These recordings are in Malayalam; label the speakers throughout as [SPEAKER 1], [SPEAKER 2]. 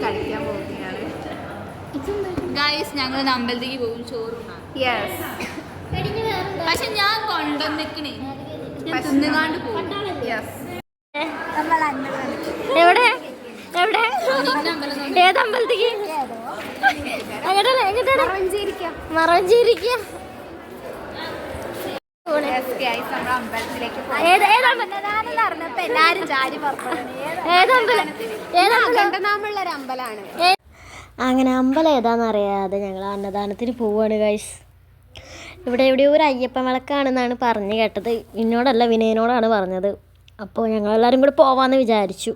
[SPEAKER 1] കളിക്കാൻ പോവുകയാണ്.
[SPEAKER 2] ഗൈസ് ഞങ്ങൾ അമ്പലത്തേക്ക് പോകും ചോറുണ്ണാൻ.
[SPEAKER 1] യെസ്.
[SPEAKER 2] പക്ഷെ ഞാൻ കൊണ്ടുവന്നിക്കണേ തിന്നുകാണ്ട് പോകും.
[SPEAKER 1] യെസ്.
[SPEAKER 3] എവിടെ എവിടെ ഏതമ്പലത്തേക്ക്? മറഞ്ചേരിക്ക.
[SPEAKER 1] അമ്പലത്തിലേക്ക് കണ്ടനാമുള്ളൊരു അമ്പലമാണ്.
[SPEAKER 3] അങ്ങനെ അമ്പലം ഏതാണെന്നറിയാതെ ഞങ്ങൾ അന്നദാനത്തിന് പോവുകയാണ് ഗൈസ്. ഇവിടെ എവിടെയോ ഒരു അയ്യപ്പൻ വിളക്കാണെന്നാണ് പറഞ്ഞു കേട്ടത്. എന്നോടല്ല വിനയനോടാണ് പറഞ്ഞത്. അപ്പോൾ ഞങ്ങളെല്ലാവരും കൂടെ പോവാമെന്ന് വിചാരിച്ചു.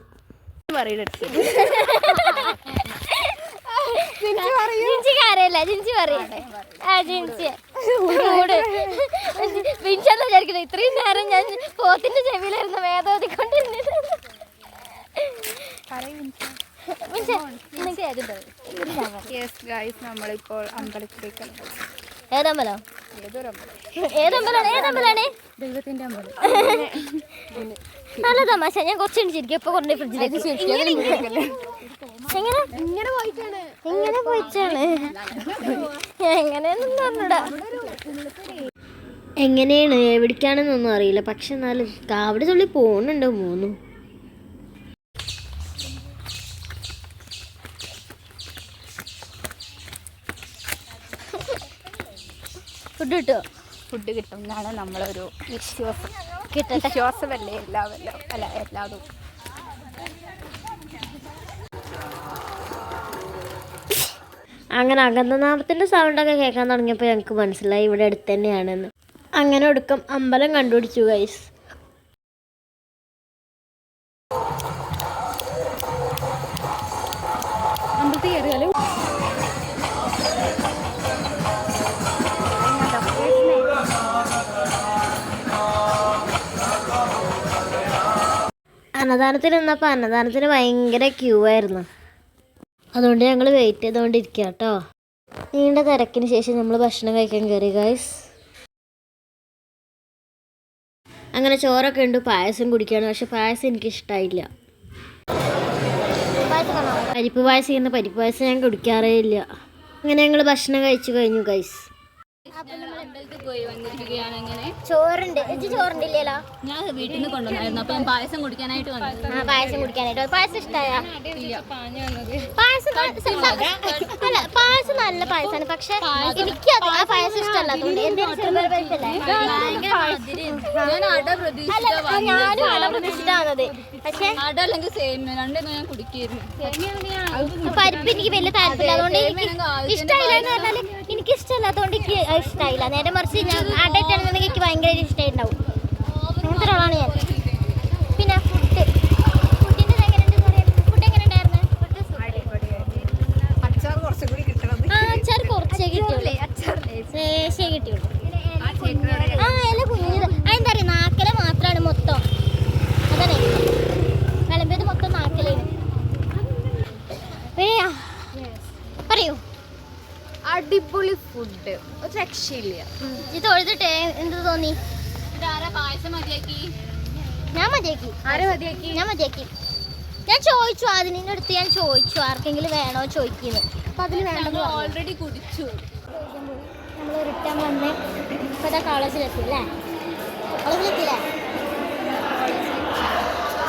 [SPEAKER 3] ഇത്രയും നേരം ഞാൻ പോത്തിന്റെ ചെവിയിലായിരുന്നു വേദോതിക്കൊണ്ടിരുന്നത്.
[SPEAKER 1] നമ്മളിപ്പോൾ അമ്പലത്തിലേക്ക്.
[SPEAKER 3] ഏതമ്പലം? ഏതമ്പലാണ്?
[SPEAKER 1] ദൈവത്തിന്റെ അമ്പലം.
[SPEAKER 3] നല്ല തമാശ. ഞാൻ കുറച്ച് എണിച്ചിരിക്കും. ഇപ്പൊ കൊണ്ടേ ഫ്രിഡ്ജിലേക്ക്. ഇങ്ങനെ പോയിട്ടാണ് എങ്ങനെയാണെന്ന് പറഞ്ഞൂടാ. എങ്ങനെയാണ് എവിടേക്കാണെന്നൊന്നും അറിയില്ല. പക്ഷെ എന്നാലും കാവടി തുള്ളി പോകുന്നുണ്ടോ മൂന്നും. ഫുഡ് കിട്ടുമോ?
[SPEAKER 1] ഫുഡ് കിട്ടും എന്നാണ് നമ്മളൊരു വിശ്വാസം. വിശ്വാസമല്ലേ എല്ലാവരും അല്ല എല്ലാതും.
[SPEAKER 3] അങ്ങനെ അകന്തനാമത്തിൻ്റെ സൗണ്ടൊക്കെ കേൾക്കാൻ തുടങ്ങിയപ്പോൾ ഞങ്ങൾക്ക് മനസ്സിലായി ഇവിടെ അടുത്ത് തന്നെയാണെന്ന്. അങ്ങനെ ഒടുക്കം അമ്പലം കണ്ടുപിടിച്ചു ഗൈസ്.
[SPEAKER 1] അമ്പലത്തിൽ കയറിയാലും
[SPEAKER 3] അന്നദാനത്തിന് നിന്നപ്പോൾ അന്നദാനത്തിന് ഭയങ്കര ക്യൂ ആയിരുന്നു. അതുകൊണ്ട് ഞങ്ങൾ വെയിറ്റ് ചെയ്തുകൊണ്ടിരിക്കുക കേട്ടോ. നീണ്ട തിരക്കിന് ശേഷം നമ്മൾ ഭക്ഷണം കഴിക്കാൻ കയറി ഗൈസ്. അങ്ങനെ ചോറൊക്കെ ഉണ്ട്. പായസം കുടിക്കുകയാണ്. പക്ഷെ പായസം എനിക്കിഷ്ടമായില്ല. പരിപ്പ് പായസം ചെയ്യുന്ന പരിപ്പ് പായസം ഞാൻ കുടിക്കാറേ ഇല്ല. അങ്ങനെ ഞങ്ങൾ ഭക്ഷണം കഴിച്ചു കഴിഞ്ഞു ഗൈസ്. ചോറുണ്ട്. ചോറുണ്ടില്ലല്ലോ.
[SPEAKER 2] ഞാൻ വീട്ടിൽ നിന്ന് കൊണ്ടുവന്നായിരുന്നു. അപ്പൊ ഞാൻ പായസം കുടിക്കാനായിട്ട് വന്നു.
[SPEAKER 3] പായസം കുടിക്കാനായിട്ട്. പായസം ഇഷ്ടമായ? പായസം അല്ല, പായസം നല്ല പായസമാണ്. പക്ഷെ എനിക്ക് ആ പായസം ഇഷ്ടമല്ലാത്തതുകൊണ്ട് ഞാനും അട പ്രതീക്ഷിച്ചിട്ടാണത്. പക്ഷെ പരിപ്പ് എനിക്ക് വലിയ താല്പര്യം. അതുകൊണ്ട് എനിക്ക് ഇഷ്ടമായില്ല എന്ന് പറഞ്ഞാൽ എനിക്ക് ഇഷ്ടമല്ലാത്തതുകൊണ്ട് എനിക്ക് ഇഷ്ടമായില്ല. നേരെ മറിച്ച് ഞാൻ അടയിട്ടാണെന്നുണ്ടെങ്കിൽ എനിക്ക് ഭയങ്കര ഇഷ്ടമായിട്ടുണ്ടാവും. അങ്ങനത്തെ ഒരാളാണ് ഞാൻ. പിന്നെ ഫുഡിൻ്റെ ഫുഡ് എങ്ങനെ ഉണ്ടായിരുന്നു? അച്ചാർ കുറച്ചേ കിട്ടിയുള്ളൂ. ലേശേ കിട്ടിയുള്ളൂ. ഇല കുഞ്ഞത്. അതെന്താ പറയുക, നാക്കല മാത്രമാണ് മൊത്തം. അതാണ് വിളമ്പിയത് മൊത്തം നാക്കലാണ്. പറയൂ.
[SPEAKER 1] അടിപൊളി ഫുഡ്, ഒരു രക്ഷയില്ല.
[SPEAKER 3] ഇത് തൊഴുതിട്ടേ എന്ത് തോന്നി? ഞാൻ മതിയാക്കി. ഞാൻ ചോദിച്ചു അതിൻ്റെ അടുത്ത്. ഞാൻ ചോദിച്ചു ആർക്കെങ്കിലും വേണോ ചോദിക്കുന്നു. അപ്പം അതിൽ വേണ്ടത്
[SPEAKER 2] ഓൾറെഡി കുടിച്ചു.
[SPEAKER 3] നമ്മൾ റിട്ടേൺ വന്ന് ഇപ്പോൾ കോളേജിലെത്തില്ലേ? കോളേജിലെത്തില്ലേ?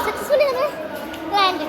[SPEAKER 3] സക്സസ്ഫുള്ളി നമ്മൾ ലാൻഡ്.